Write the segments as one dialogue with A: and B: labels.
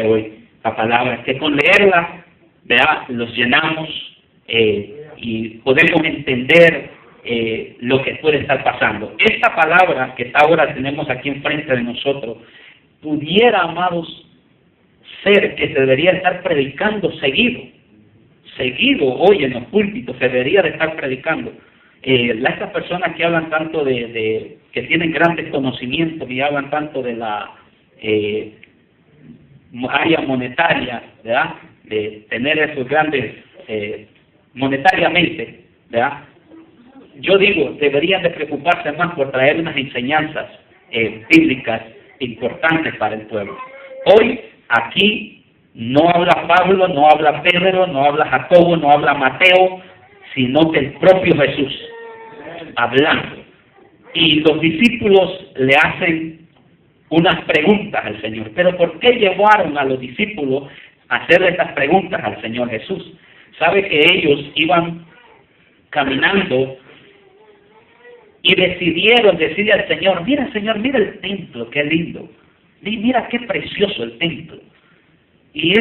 A: hoy la palabra, que con leerla, ¿verdad?, los llenamos y podemos entender lo que puede estar pasando. Esta palabra que ahora tenemos aquí enfrente de nosotros, pudiera, amados, ser que se debería estar predicando seguido hoy en los púlpitos, se debería de estar predicando. Estas personas que hablan tanto que tienen grandes conocimientos y hablan tanto de la área monetaria, ¿verdad?, de tener esos grandes monetariamente, ¿verdad?, yo digo, deberían de preocuparse más por traer unas enseñanzas bíblicas importantes para el pueblo. Hoy, aquí, no habla Pablo, no habla Pedro, no habla Jacobo, no habla Mateo, sino que el propio Jesús, hablando. Y los discípulos le hacen unas preguntas al Señor. Pero ¿por qué llevaron a los discípulos a hacer estas preguntas al Señor Jesús? Sabe que ellos iban caminando y decidieron decirle al Señor, mira Señor, mira el templo, qué lindo. Mira qué precioso el templo. Y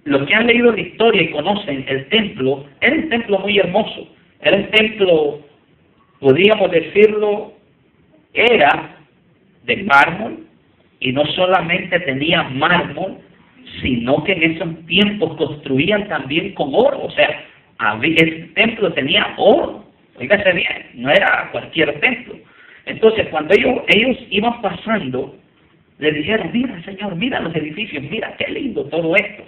A: los que han leído la historia y conocen el templo, era un templo muy hermoso. Era un templo, podríamos decirlo, era de mármol, y no solamente tenía mármol, sino que en esos tiempos construían también con oro. O sea, el templo tenía oro. Fíjate bien, no era cualquier templo. Entonces, cuando ellos iban pasando, le dijeron, mira Señor, mira los edificios, mira qué lindo todo esto.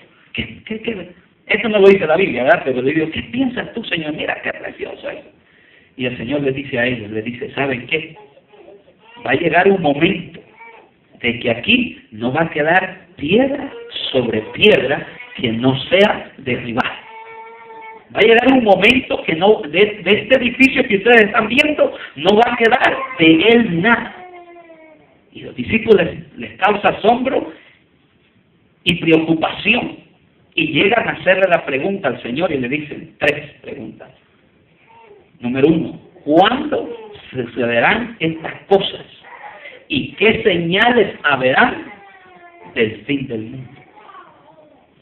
A: Esto no lo dice la Biblia, ¿verdad? Pero le digo, ¿qué piensas tú, Señor? Mira qué precioso es. Y el Señor les dice a ellos, les dice, ¿saben qué? Va a llegar un momento de que aquí no va a quedar piedra sobre piedra que no sea derribada. Va a llegar un momento que no, de este edificio que ustedes están viendo, no va a quedar de él nada. Y los discípulos les causa asombro y preocupación. Y llegan a hacerle la pregunta al Señor y le dicen 3 preguntas. Número 1, ¿cuándo sucederán estas cosas? ¿Y qué señales habrán del fin del mundo?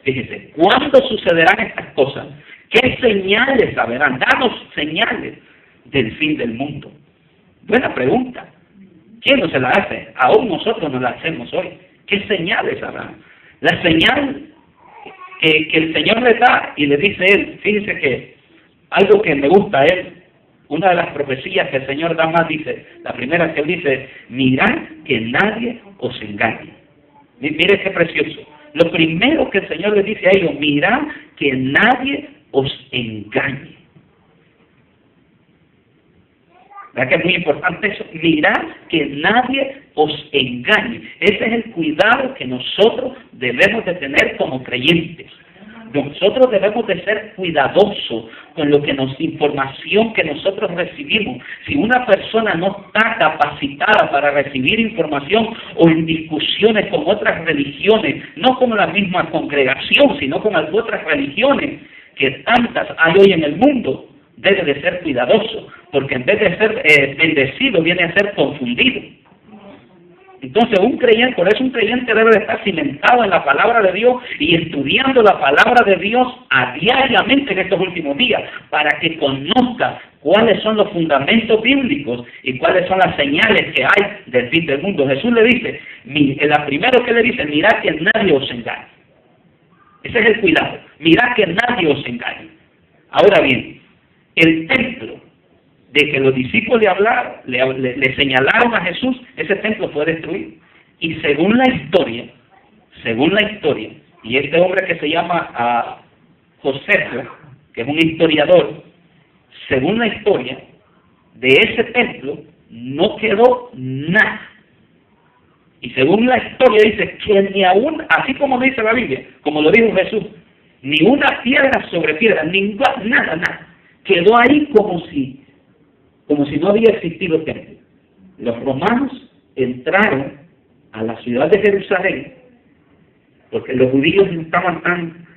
A: Fíjese, ¿cuándo sucederán estas cosas? ¿Qué señales habrán? Danos señales del fin del mundo. Buena pregunta. ¿Quién no se la hace? Aún nosotros nos la hacemos hoy. ¿Qué señales habrán? La señal que el Señor le da y le dice él, fíjese que algo que me gusta a él, una de las profecías que el Señor da más dice, la primera que él dice, mirad que nadie os engañe. Mire qué precioso. Lo primero que el Señor le dice a ellos, mirad que nadie os engañe. ¿Verdad que es muy importante eso? Mirad que nadie os engañe. Ese es el cuidado que nosotros debemos de tener como creyentes. Nosotros debemos de ser cuidadosos con información que nosotros recibimos. Si una persona no está capacitada para recibir información o en discusiones con otras religiones, no con la misma congregación, sino con las otras religiones, que tantas hay hoy en el mundo, debe de ser cuidadoso, porque en vez de ser bendecido, viene a ser confundido. Entonces por eso un creyente debe de estar cimentado en la palabra de Dios y estudiando la palabra de Dios diariamente en estos últimos días, para que conozca cuáles son los fundamentos bíblicos y cuáles son las señales que hay del fin del mundo. Jesús le dice, la primero que le dice, mirad que nadie os engañe. Ese es el cuidado, mirad que nadie os engañe. Ahora bien, el templo de que los discípulos le señalaron a Jesús, ese templo fue destruido. Y según la historia, y este hombre que se llama Josefo, que es un historiador, según la historia, de ese templo no quedó nada. Y según la historia dice que ni aún, así como dice la Biblia, como lo dijo Jesús, ni una piedra sobre piedra, nada. Quedó ahí como si no había existido el templo. Los romanos entraron a la ciudad de Jerusalén porque los judíos no estaban tan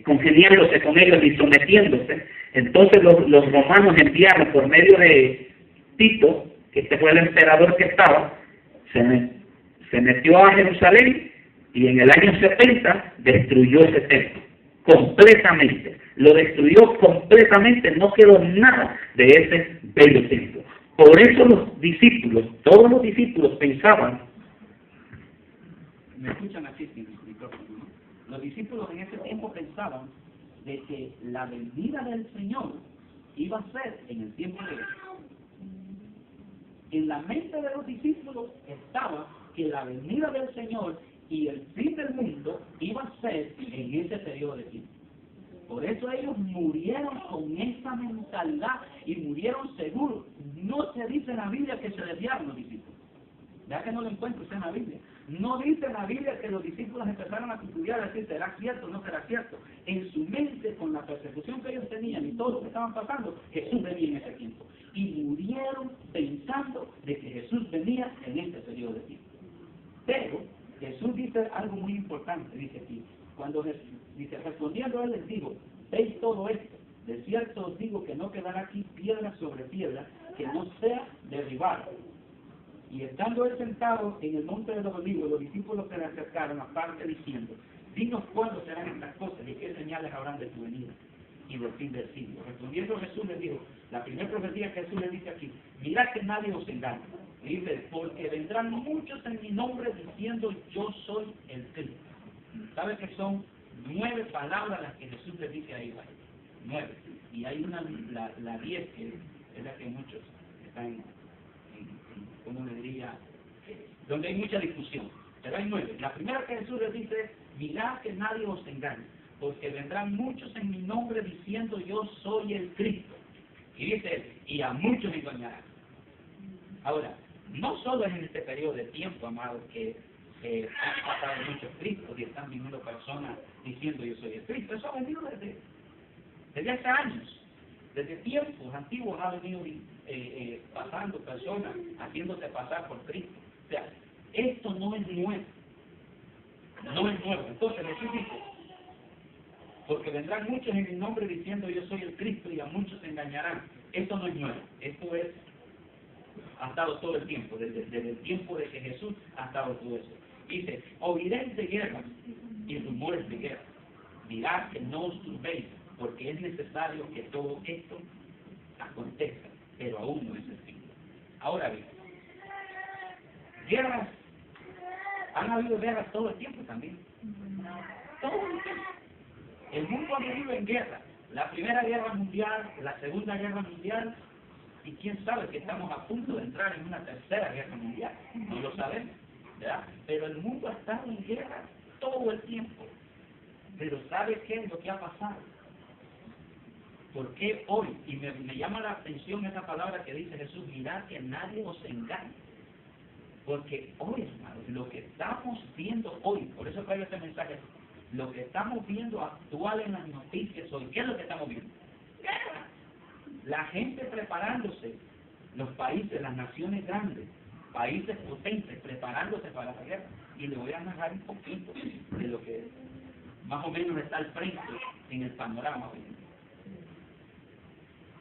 A: congeniándose con ellos y sometiéndose. Entonces los romanos enviaron por medio de Tito, que este fue el emperador que estaba, se metió a Jerusalén Y en el año 70 destruyó ese templo, completamente. Lo destruyó completamente, no quedó nada de ese bello templo. Por eso los discípulos, todos los discípulos pensaban, me escuchan así sin micrófono, ¿no? Los discípulos en ese tiempo pensaban de que la venida del Señor iba a ser en el tiempo de Jesús. En la mente de los discípulos estaba que la venida del Señor y el fin del mundo iba a ser en ese periodo de tiempo. Por eso ellos murieron con esa mentalidad y murieron seguros. No se dice en la Biblia que se desviaron los discípulos. Ya que no lo encuentro en la Biblia. No dice en la Biblia que los discípulos empezaron a estudiar, a decir, ¿será cierto o no será cierto? En su mente, con la persecución que ellos tenían y todo lo que estaban pasando, Jesús venía en ese tiempo. Y murieron pensando de que Jesús venía en este periodo de tiempo. Pero Jesús dice algo muy importante, dice aquí. Cuando Jesús dice, respondiendo él les digo, veis todo esto. De cierto os digo que no quedará aquí piedra sobre piedra que no sea derribada. Y estando él sentado en el monte de los olivos, los discípulos se le acercaron aparte diciendo, dinos cuándo serán estas cosas y qué señales habrán de tu venida y del fin del siglo. Respondiendo Jesús les dijo, la primera profecía que Jesús le dice aquí, mirad que nadie os engañe. Dice, porque vendrán muchos en mi nombre diciendo yo soy el Cristo. ¿Sabe que son 9 palabras las que Jesús le dice a Israel? 9. Y hay una, la 10, que es la que muchos están ¿cómo le diría? Donde hay mucha discusión. Pero hay 9. La primera que Jesús les dice es, mirad que nadie os engañe, porque vendrán muchos en mi nombre diciendo yo soy el Cristo. Y dice él, y a muchos engañarán. Ahora, no solo es en este periodo de tiempo, amados, que han pasado muchos Cristos y están viniendo personas diciendo yo soy el Cristo. Eso ha venido desde hace años. Desde tiempos antiguos ha venido pasando personas haciéndose pasar por Cristo. O sea, esto no es nuevo. No es nuevo. Entonces Jesús dice, porque vendrán muchos en mi nombre diciendo yo soy el Cristo y a muchos se engañarán. Esto no es nuevo. Esto ha estado todo el tiempo. Desde el tiempo de que Jesús ha estado todo eso. Dice, oiréis de guerras y rumores de guerra. Mirad que no os turbéis, porque es necesario que todo esto acontezca, pero aún no es el fin. Ahora bien, guerras, han habido guerras todo el tiempo también. Todo el tiempo. El mundo ha vivido en guerra. La Primera Guerra Mundial, la Segunda Guerra Mundial, y quién sabe que estamos a punto de entrar en una Tercera Guerra Mundial. No lo sabemos, ¿verdad? Pero el mundo ha estado en guerra todo el tiempo. Pero ¿sabe qué es lo que ha pasado? ¿Por qué hoy? Y me llama la atención esa palabra que dice Jesús, mirad que nadie os engañe. Porque hoy, hermanos, lo que estamos viendo hoy, por eso traigo este mensaje, lo que estamos viendo actual en las noticias hoy, ¿qué es lo que estamos viendo? Guerra. La gente preparándose, los países, las naciones grandes, países potentes, preparándose para la guerra. Y le voy a narrar un poquito de lo que más o menos está al frente en el panorama hoy.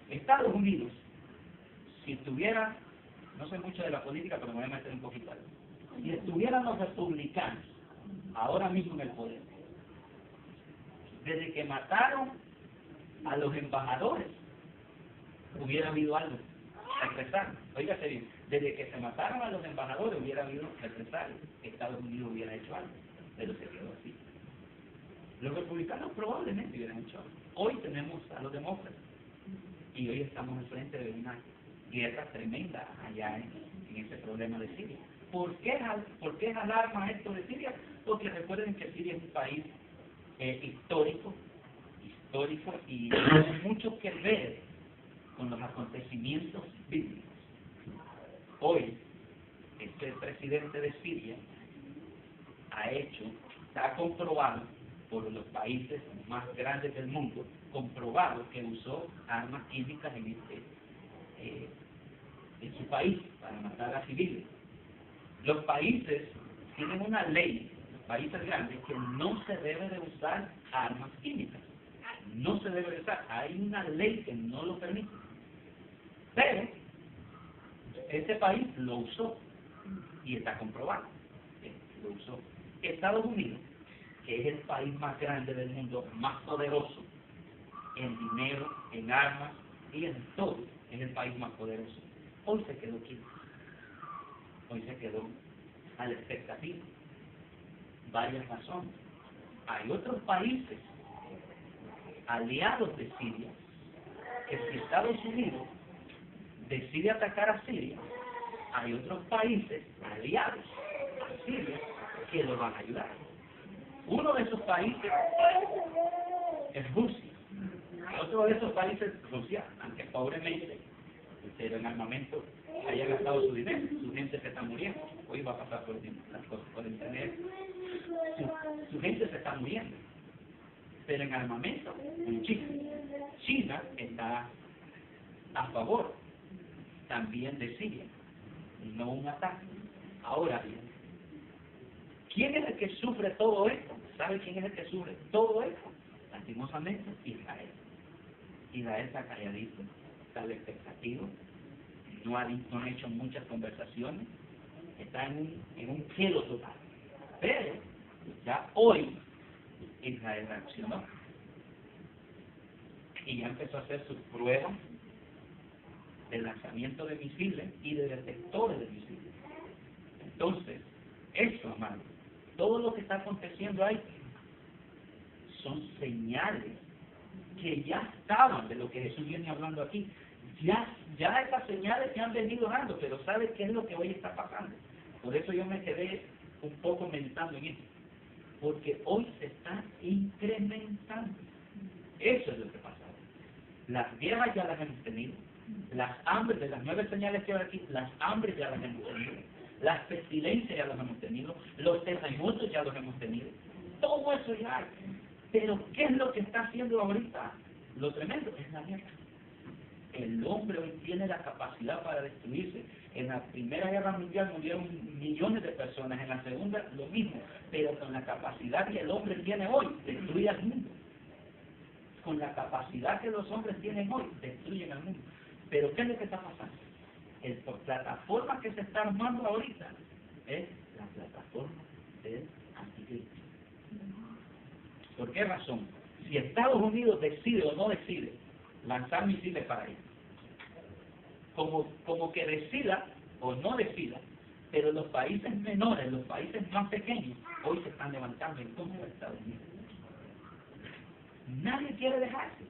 A: Estados Unidos, si estuviera, no sé mucho de la política, pero me voy a meter un poquito ahí. Si estuvieran los republicanos ahora mismo en el poder, desde que mataron a los embajadores, hubiera habido algo, represalia. Óigase bien, desde que se mataron a los embajadores hubiera habido represalia. Estados Unidos hubiera hecho algo, pero se quedó así. Los republicanos probablemente hubieran hecho algo. Hoy tenemos a los demócratas. Y hoy estamos enfrente de una guerra tremenda allá en ese problema de Siria. ¿Por qué es alarma esto de Siria? Porque recuerden que Siria es un país histórico y tiene mucho que ver con los acontecimientos bíblicos. Hoy, este presidente de Siria está comprobado por los países más grandes del mundo, comprobado que usó armas químicas en su país para matar a civiles. Los países tienen una ley, los países grandes, que no se debe de usar armas químicas. No se debe de usar. Hay una ley que no lo permite. Pero este país lo usó y está comprobado. Lo usó. Estados Unidos, que es el país más grande del mundo, más poderoso en dinero, en armas y en todo, es el país más poderoso. Hoy se quedó quieto. Hoy se quedó a la expectativa. Varias razones. Hay otros países aliados de Siria que si Estados Unidos decide atacar a Siria, hay otros países aliados a Siria que lo van a ayudar. Uno de esos países es Rusia. Otro de esos países, Rusia, aunque pobremente, pero en armamento, haya gastado su dinero, su gente se está muriendo. Hoy va a pasar por las cosas por internet. Su gente se está muriendo. Pero en armamento, muchísimo. China está a favor también de Siria, no un ataque. Ahora bien, ¿quién es el que sufre todo esto? ¿Sabe quién es el que sufre todo esto? Lastimosamente, Israel. Israel está calladito, está a la expectativa, no han hecho muchas conversaciones, está en un hielo total. Pero ya hoy Israel reaccionó y ya empezó a hacer sus pruebas de lanzamiento de misiles y de detectores de misiles. Entonces, eso, hermano, todo lo que está aconteciendo ahí son señales que ya estaban de lo que Jesús viene hablando aquí. Ya esas señales se han venido dando, pero ¿sabe qué es lo que hoy está pasando? Por eso yo me quedé un poco meditando en esto. Porque hoy se está incrementando. Eso es lo que pasa. Las guerras ya las hemos tenido. Las hambres de las 9 señales que hay aquí, las hambres ya las hemos tenido. Las pestilencias ya las hemos tenido. Los terremotos ya los hemos tenido. Todo eso ya hay. Pero ¿qué es lo que está haciendo ahorita? Lo tremendo es la guerra. El hombre hoy tiene la capacidad para destruirse. En la Primera Guerra Mundial murieron millones de personas, en la Segunda lo mismo, pero con la capacidad que el hombre tiene hoy, destruye al mundo. Con la capacidad que los hombres tienen hoy, destruyen al mundo. Pero ¿qué es lo que está pasando? La plataforma que se está armando ahorita es la plataforma del anticristo. ¿Por qué razón? Si Estados Unidos decide o no decide lanzar misiles para ellos, como que decida o no decida, pero los países menores, los países más pequeños, hoy se están levantando en contra de Estados Unidos. Nadie quiere dejarse.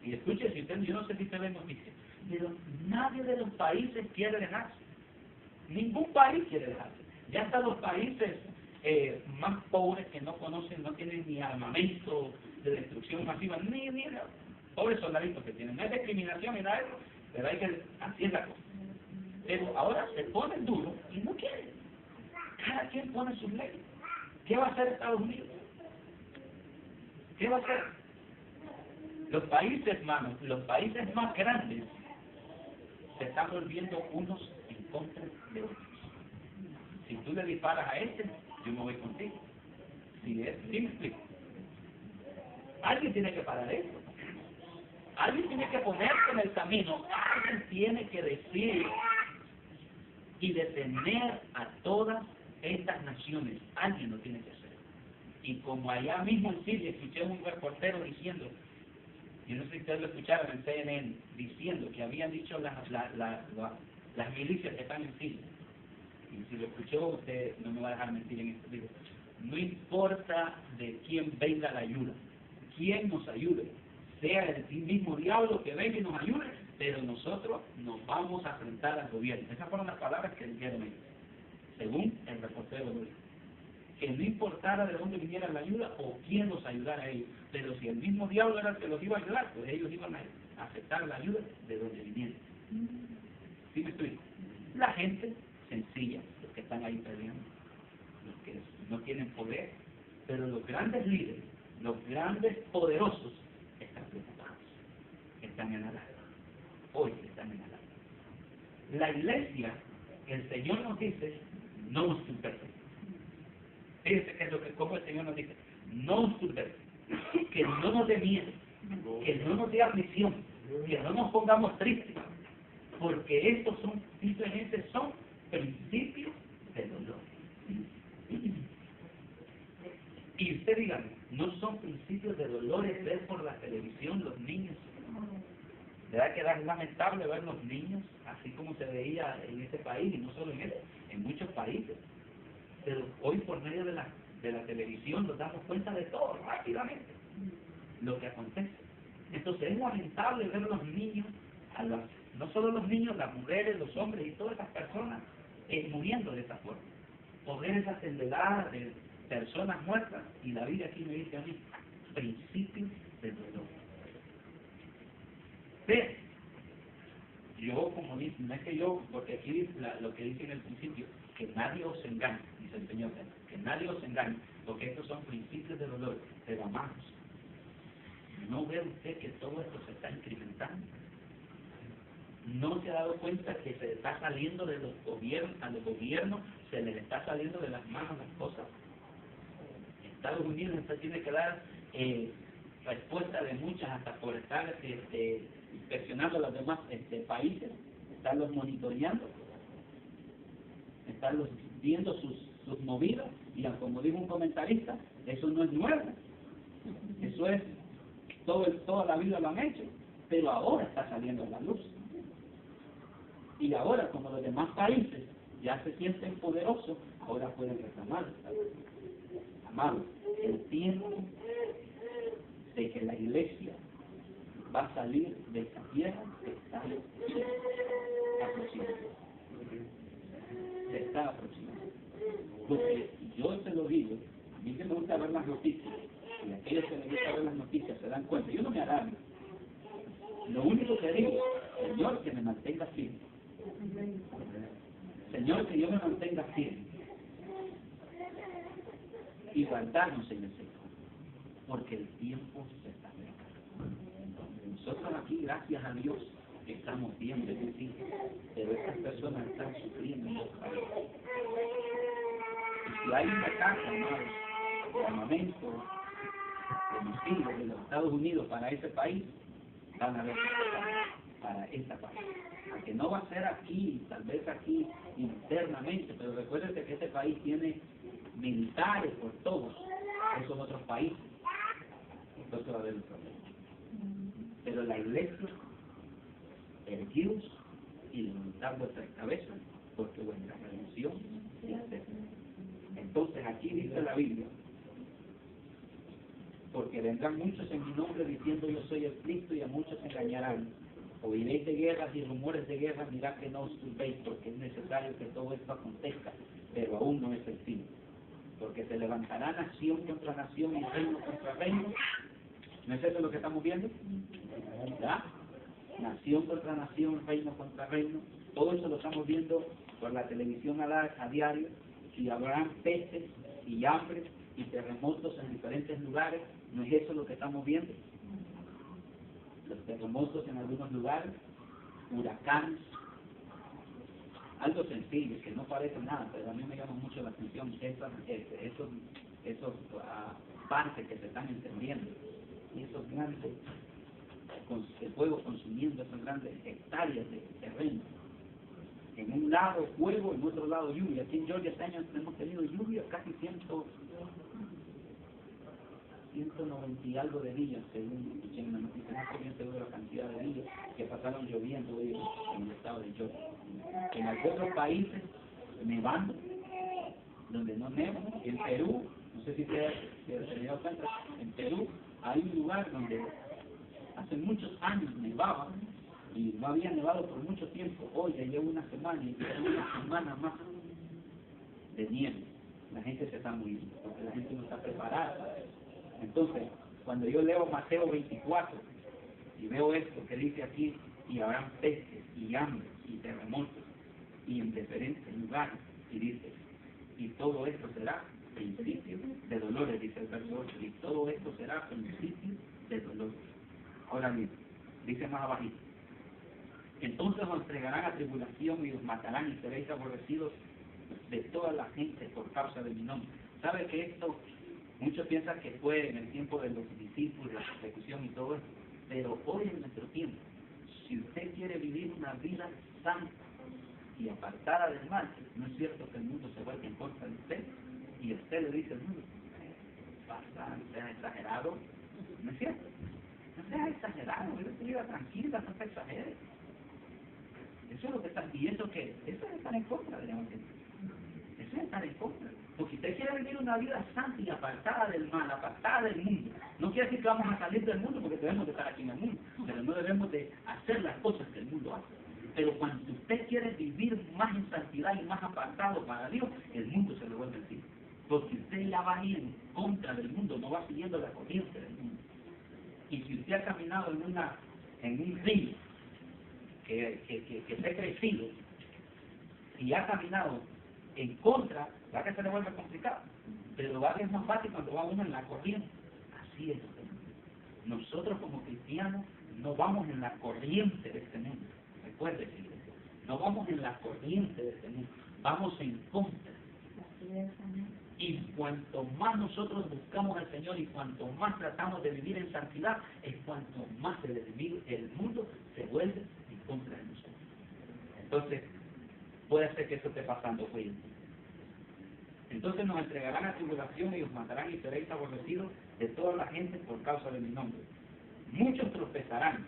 A: Y escuche, si usted, yo no sé si usted ve noticias, pero nadie de los países quiere dejarse. Ningún país quiere dejarse. Ya hasta los países más pobres que no conocen, no tienen ni armamento de destrucción masiva, ni pobres soldaditos que tienen. No es discriminación ni nada de eso, pero hay que así es la cosa. Pero ahora se ponen duros y no quieren. Cada quien pone sus leyes. ¿Qué va a hacer Estados Unidos? ¿Qué va a hacer? Los países, hermanos, los países más grandes se están volviendo unos en contra de otros. Si tú le disparas a este, yo me voy contigo. ¿Sí me explico? Alguien tiene que parar esto. Alguien tiene que ponerse en el camino. Alguien tiene que decir y detener a todas estas naciones. Alguien lo tiene que hacer. Y como allá mismo en Siria, escuché a un reportero diciendo, yo no sé si ustedes lo escucharon en CNN, diciendo que habían dicho las milicias que están en Siria. Y si lo escuchó, usted no me va a dejar mentir en esto. Digo, no importa de quién venga la ayuda, quién nos ayude, sea el mismo diablo que venga y nos ayude, pero nosotros nos vamos a enfrentar al gobierno. Esas fueron las palabras que dijeron ellos, según el reportero de hoy. Que no importara de dónde viniera la ayuda o quién los ayudara a ellos, pero si el mismo diablo era el que los iba a ayudar, pues ellos iban a aceptar la ayuda de donde viniera. ¿Sí me explico? La gente sencilla, los que están ahí peleando, los que no tienen poder, pero los grandes líderes, los grandes poderosos, están preocupados, están en alarma. Hoy están en alarma. La iglesia, el Señor nos dice, no nos superes. Fíjense que es lo que, como el Señor nos dice, no nos superes, que no nos dé miedo, que no nos dé aflicción, que no nos pongamos tristes, porque estos son, dice gente, son principios de dolor. Y usted diga, ¿no son principios de dolores ver por la televisión los niños? ¿Verdad que es lamentable ver los niños así como se veía en ese país, y no solo en ese, en muchos países? Pero hoy por medio de la televisión nos damos cuenta de todo rápidamente, lo que acontece. Entonces es lamentable ver los niños, no solo los niños, las mujeres, los hombres y todas esas personas muriendo de esa forma. O ver esas tendeladas de personas muertas, y la Biblia aquí me dice a mí, principios de dolor. Ve, yo como dice, no es que yo, porque aquí dice lo que dice en el principio, que nadie os engañe, dice el Señor, que nadie os engañe, porque estos son principios de dolor, pero amados. ¿No ve usted que todo esto se está incrementando? ¿No se ha dado cuenta que se está saliendo de los gobiernos, a los gobiernos se les está saliendo de las manos las cosas? Estados Unidos tiene que dar respuesta de muchas, hasta por estar inspeccionando a los demás países, estarlos monitoreando, estarlos viendo sus movidas, y como dijo un comentarista, eso no es nuevo, eso es, toda la vida lo han hecho, pero ahora está saliendo a la luz. Y ahora, como los demás países ya se sienten poderosos, ahora pueden reclamar. Amados, el tiempo de que la iglesia va a salir de esta tierra está aproximado. Se está aproximando. Porque yo te lo digo, a mí que me gusta ver las noticias, y aquellos que les gusta ver las noticias se dan cuenta, yo no me alarmo. Lo único que digo, Señor, que me mantenga firme. Señor, que yo me mantenga firme. Y guardarnos en el Señor, porque el tiempo se está acercando. Nosotros aquí, gracias a Dios, estamos bien bendecidos, pero estas personas están sufriendo en los países. Y si hay un ataque, amados, de armamento, de misiles de los Estados Unidos para ese país, van a haber para esta país. Aunque no va a ser aquí, tal vez aquí internamente, pero recuérdense que este país tiene militares por todos esos otros países. Entonces va a haber un problema. Pero la iglesia, erguidos y levantar vuestras cabezas, porque vuestra redención es eterna. Entonces aquí dice la Biblia, porque vendrán muchos en mi nombre diciendo yo soy el Cristo, y a muchos engañarán. Oiréis de guerras y rumores de guerra, mirad que no os turbéis, porque es necesario que todo esto acontezca, pero aún no es el fin. Porque se levantará nación contra nación y reino contra reino. ¿No es eso lo que estamos viendo? ¿Ya? Nación contra nación, reino contra reino. Todo eso lo estamos viendo por la televisión a diario. Y habrán pestes y hambre y terremotos en diferentes lugares. ¿No es eso lo que estamos viendo? Los terremotos en algunos lugares, huracanes, algo sencillo, que no parece nada, pero a mí me llama mucho la atención esos partes que se están encendiendo, y esos grandes el fuego consumiendo esas grandes hectáreas de terreno. En un lado fuego, en otro lado lluvia. Aquí en Georgia este año hemos tenido lluvia casi 190 y algo de días, según escuché en la noticia. No estoy bien seguro de la cantidad de días que pasaron lloviendo en el estado de Georgia. En algunos países nevando, donde no neva. En Perú, no sé si se dio cuenta, en Perú hay un lugar donde hace muchos años nevaba y no había nevado por mucho tiempo. Hoy ya lleva una semana y lleva una semana más de nieve. La gente se está muriendo porque la gente no está preparada para eso. Entonces, cuando yo leo Mateo 24 y veo esto que dice aquí, y habrán pestes y hambre y terremotos y en diferentes lugares, y dice, y todo esto será principio de dolores, dice el verso 8, y todo esto será principio de dolores. Ahora bien, dice más abajito, entonces os entregarán a tribulación y os matarán y seréis aborrecidos de toda la gente por causa de mi nombre. ¿Sabe que esto, muchos piensan que fue en el tiempo de los discípulos, la persecución y todo eso, pero hoy en nuestro tiempo, si usted quiere vivir una vida santa y apartada del mal, no es cierto que el mundo se vuelva en contra de usted y usted le dice al mundo, pasa, no seas exagerado. ¿No es cierto? No seas exagerado, vive tu vida tranquila, no te exageres. Eso es lo que está, y eso es estar en contra del Evangelio. Eso es estar en contra. Porque usted quiere vivir una vida santa y apartada del mal, apartada del mundo. No quiere decir que vamos a salir del mundo porque debemos de estar aquí en el mundo, pero no debemos de hacer las cosas que el mundo hace. Pero cuando usted quiere vivir más en santidad y más apartado para Dios, el mundo se le vuelve encima. Porque usted ya va a ir en contra del mundo, no va siguiendo la corriente del mundo. Y si usted ha caminado en un río que se ha crecido y ha caminado en contra, va que se le vuelve complicado, pero va que es más fácil cuando va uno en la corriente. Así es. Nosotros como cristianos no vamos en la corriente de este mundo. Recuerde, iglesia, no vamos en la corriente de este mundo, vamos en contra. Y cuanto más nosotros buscamos al Señor y cuanto más tratamos de vivir en santidad, es cuanto más el mundo se vuelve en contra de nosotros. Entonces, puede ser que eso esté pasando, cuídense. Entonces nos entregarán a tribulación y os matarán y seréis aborrecidos de toda la gente por causa de mi nombre. Muchos tropezarán.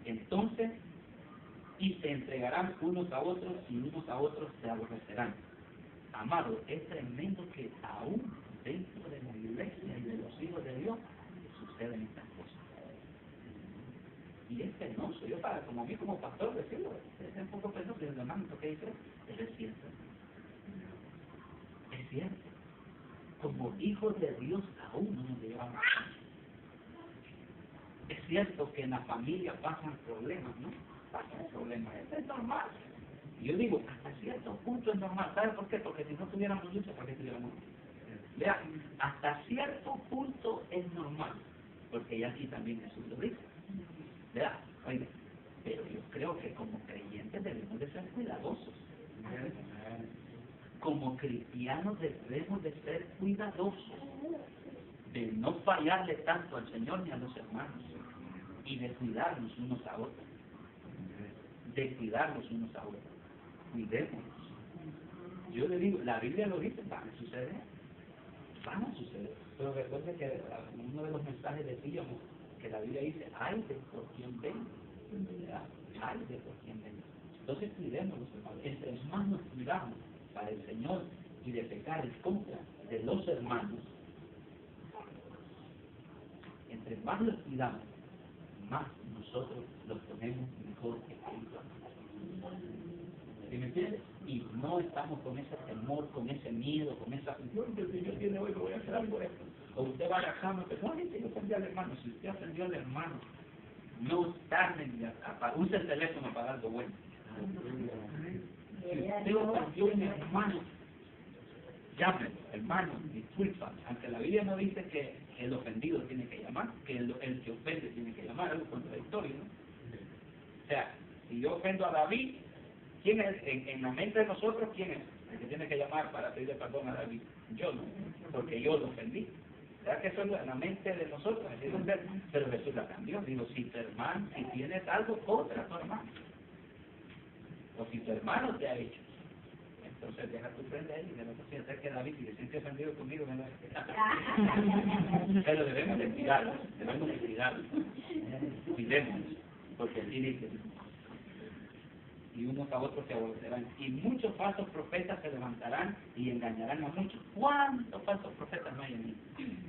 A: Entonces, y se entregarán unos a otros y unos a otros se aborrecerán. Amado, es tremendo que aún dentro de la iglesia y de los hijos de Dios suceden estas cosas. Y es penoso, como a mí como pastor decirlo, es un poco penoso, el hermano que dice, es cierto. Es cierto. Como hijos de Dios aún no nos llevamos. Es cierto que en la familia pasan problemas, ¿no? Pasan problemas, eso es normal. Y yo digo, hasta cierto punto es normal. ¿Sabe por qué? Porque si no tuviéramos lucha, ¿para qué tuviéramos? Vean, hasta cierto punto es normal. Porque ya aquí también Jesús lo dice. Vean, oiga, pero yo creo que como creyentes debemos de ser cuidadosos. Como cristianos debemos de ser cuidadosos. De no fallarle tanto al Señor ni a los hermanos. Y de cuidarnos unos a otros. De cuidarnos unos a otros. Cuidémonos. Yo le digo, la Biblia lo dice, van a suceder. Van a suceder. Pero recuerden que en uno de los mensajes decíamos que la Biblia dice, ay de por quien ven. Ay de por quien ven. Entonces cuidémonos, hermanos. Entre más nos cuidamos para el Señor y de pecar en contra de los hermanos, entre más los cuidamos, más nosotros los ponemos mejor espiritualmente. ¿Sí me entiendes? Y no estamos con ese temor, con ese miedo, con esa función que el Señor tiene hoy, me voy a hacer algo de esto. O usted va a la cama y dice, no, yo ofendí al hermano. Si usted ofendió al hermano, no tarde, use el teléfono para algo bueno. Si usted ofendió a un hermano, llame, hermano, disculpa. Aunque la Biblia no dice que el ofendido tiene que llamar, que el que ofende tiene que llamar, algo contradictorio, ¿no? O sea, si yo ofendo a David, ¿quién es? En la mente de nosotros, ¿quién es el que tiene que llamar para pedirle perdón a David? Yo no, porque yo lo ofendí. ¿Verdad que eso es en la mente de nosotros? Pero Jesús la cambió. Digo, si tu hermano, si tienes algo contra tu hermano, o si tu hermano te ha hecho, entonces deja tu frente ahí y de repente sientes que David, si se siente ofendido conmigo, me lo pero debemos de cuidarlo, cuidémonos, porque así dice, y unos a otros se aborrecerán, y muchos falsos profetas se levantarán y engañarán a muchos. ¿Cuántos falsos profetas no hay en mí?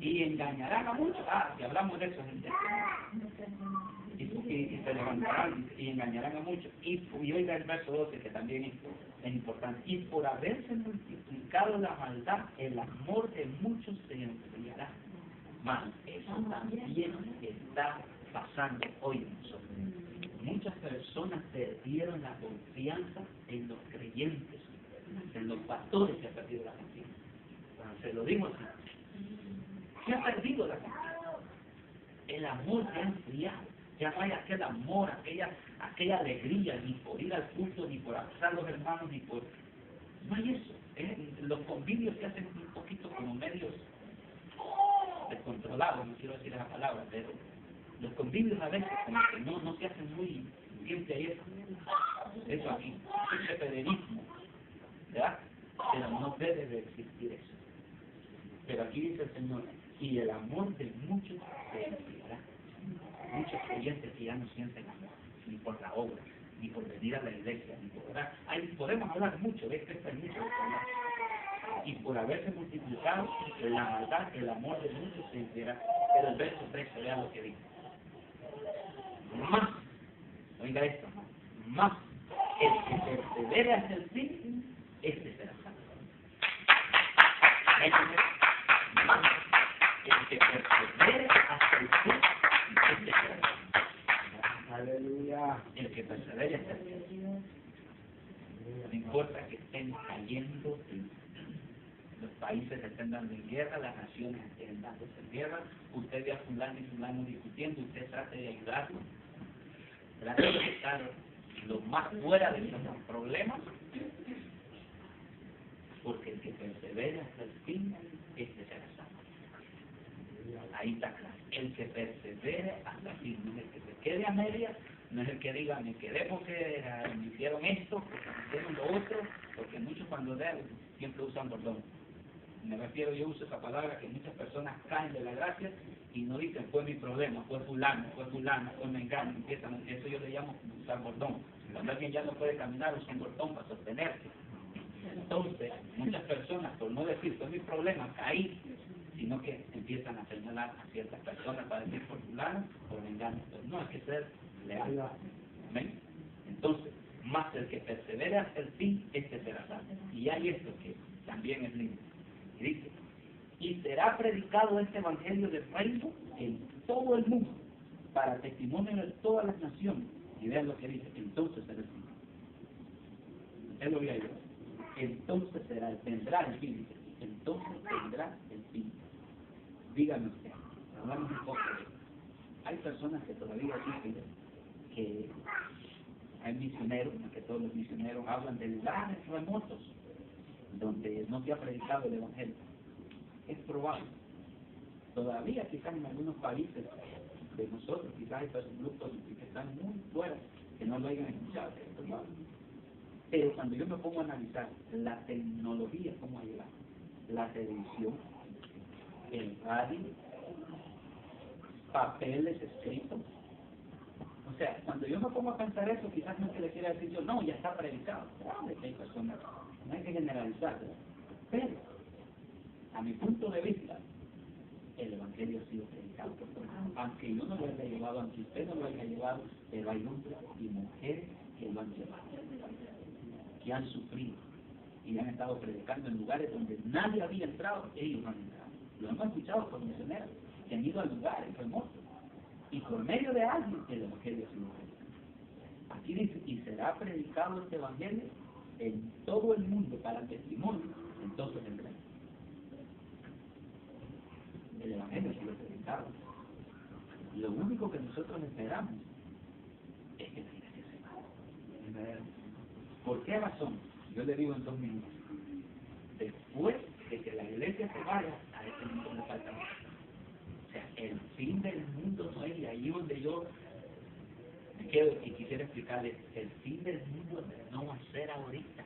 A: Y engañarán a muchos. Si hablamos de eso, y se levantarán y engañarán a muchos. Y oiga el verso 12, que también es importante. Y por haberse multiplicado la maldad, el amor de muchos se enfriará. Más, eso también está pasando hoy en nosotros. Muchas personas perdieron la confianza en los creyentes, en los pastores que han perdido la confianza. Se lo digo así. ¿Qué ha perdido la confianza? El amor se ha enfriado. Ya no hay aquel amor, aquella alegría, ni por ir al culto, ni por abrazar a los hermanos, ni por... No hay eso. Los convivios se hacen un poquito como medios descontrolados, no quiero decir esa palabra, pero los convivios a veces como que no se hacen muy bien de eso aquí, ese federismo, ¿verdad? Pero no debe de existir eso. Pero aquí dice el Señor, y el amor de muchos se enfriará. Muchos creyentes que ya no sienten amor, ni por la obra, ni por venir a la iglesia, ni por orar. Podemos hablar mucho de esto, hay mucho de hablar. Y por haberse multiplicado la maldad, el amor de muchos se enfriará. Pero el verso 13, vea lo que dice. Más, oiga esto, más el que persevere hasta el fin, este será salvo. Más el que persevere hasta el fin, este será salvo. Aleluya. El que persevere hasta el fin. No importa que estén cayendo, los países estén dando en guerra, las naciones estén dándose en guerra, usted ve a fulano y fulano discutiendo, usted trate de ayudarlo, trate de estar lo más fuera de esos problemas, porque el que persevera hasta el fin, este será salvo. Ahí está claro. El que persevere hasta el fin, no es el que se quede a medias, no es el que diga, me quedé porque me hicieron esto, porque me hicieron lo otro, porque muchos cuando lean siempre usan bordón. Me refiero, yo uso esa palabra que muchas personas caen de la gracia y no dicen, fue mi problema, fue fulano, fue mengano, empiezan, eso yo le llamo usar bordón. Cuando alguien ya no puede caminar, usa un bordón para sostenerse. Entonces, muchas personas, por no decir, fue mi problema, caí, sino que empiezan a señalar a ciertas personas para decir por fulano, por mengano. Entonces, no hay que ser leal. ¿Ven? Entonces, más el que persevere hasta el fin, este será salvo. Y hay esto que también es lindo. Y dice, y será predicado este evangelio del reino en todo el mundo, para testimonio de todas las naciones. Y vean lo que dice, entonces será el fin. Él lo había ido. Entonces tendrá el fin. Entonces tendrá el fin. Dígame usted, hablamos un poco de esto. Hay personas que todavía dicen que hay misioneros, que todos los misioneros hablan de lugares remotos donde no se ha predicado el evangelio. Es probable. Todavía quizás en algunos países de nosotros, quizás hay grupos que están muy fuera, que no lo hayan escuchado, es probable. Pero cuando yo me pongo a analizar la tecnología, cómo ha llegado, la televisión, el radio, papeles escritos, o sea, cuando yo me pongo a pensar eso, quizás no es que le quiera decir yo, no, ya está predicado. Claro que hay personas, no hay que generalizar, pero a mi punto de vista, el evangelio ha sido predicado por todos. Aunque yo no lo haya llevado, aunque usted no lo haya llevado, pero hay hombres y mujeres que lo han llevado, que han sufrido y han estado predicando en lugares donde nadie había entrado, ellos han entrado. Lo hemos escuchado por misioneros que han ido a lugares remotos y por medio de alguien el evangelio ha sido predicado. Aquí dice, y será predicado este evangelio en todo el mundo para testimonio, entonces el reino. El evangelio ha sido predicado. Lo único que nosotros esperamos es que la iglesia se vaya. ¿Por qué razón? Yo le digo en 2 minutos. Después de que la iglesia se vaya, a este mundo le falta mucho. O sea, el fin del mundo no es, y ahí donde yo me quedo y quisiera explicarles, el fin del mundo no va a ser ahorita.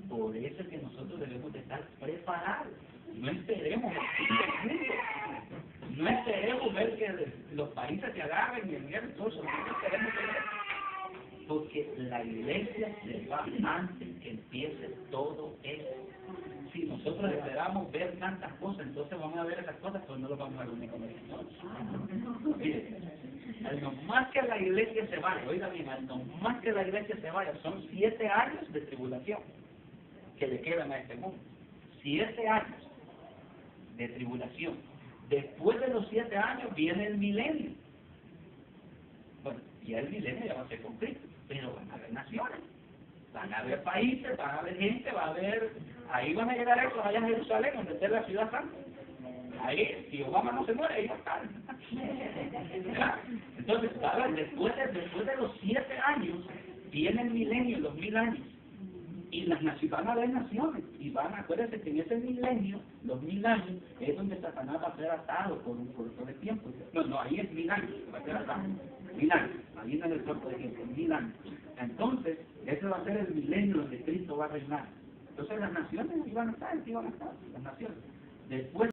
A: Por eso es que nosotros debemos de estar preparados. No esperemos el fin del mundo. No esperemos ver que los países se agarren y el guerra y todo eso. No esperemos ver. Porque la iglesia se va antes que empiece todo eso. Si nosotros esperamos ver tantas cosas, entonces vamos a ver esas cosas, pero no lo vamos a reunir con el Señor. Mire, al más que la iglesia se vaya, oiga bien, al más que la iglesia se vaya, son 7 años de tribulación que le quedan a este mundo. 7 años de tribulación. Después de los 7 años viene el milenio. Bueno, ya el milenio ya va a ser con Cristo, pero van a haber naciones, van a haber países, van a haber gente, va a haber, ahí van a llegar a eso, allá en Jerusalén, donde está la ciudad santa. Ahí, si Obama no se muere, ahí va a estar. Entonces, después de los 7 años, viene el milenio, los 1000 años. Y las van a haber naciones, y acuérdense que en ese milenio, los 1000 años, es donde Satanás va a ser atado por el tiempo. No, ahí es 1000 años, va a ser atado. 1000 años, ahí no es el cuerpo de tiempo, 1000 años. Entonces, ese va a ser el milenio donde Cristo va a reinar. Entonces las naciones ahí van a estar, las naciones. Después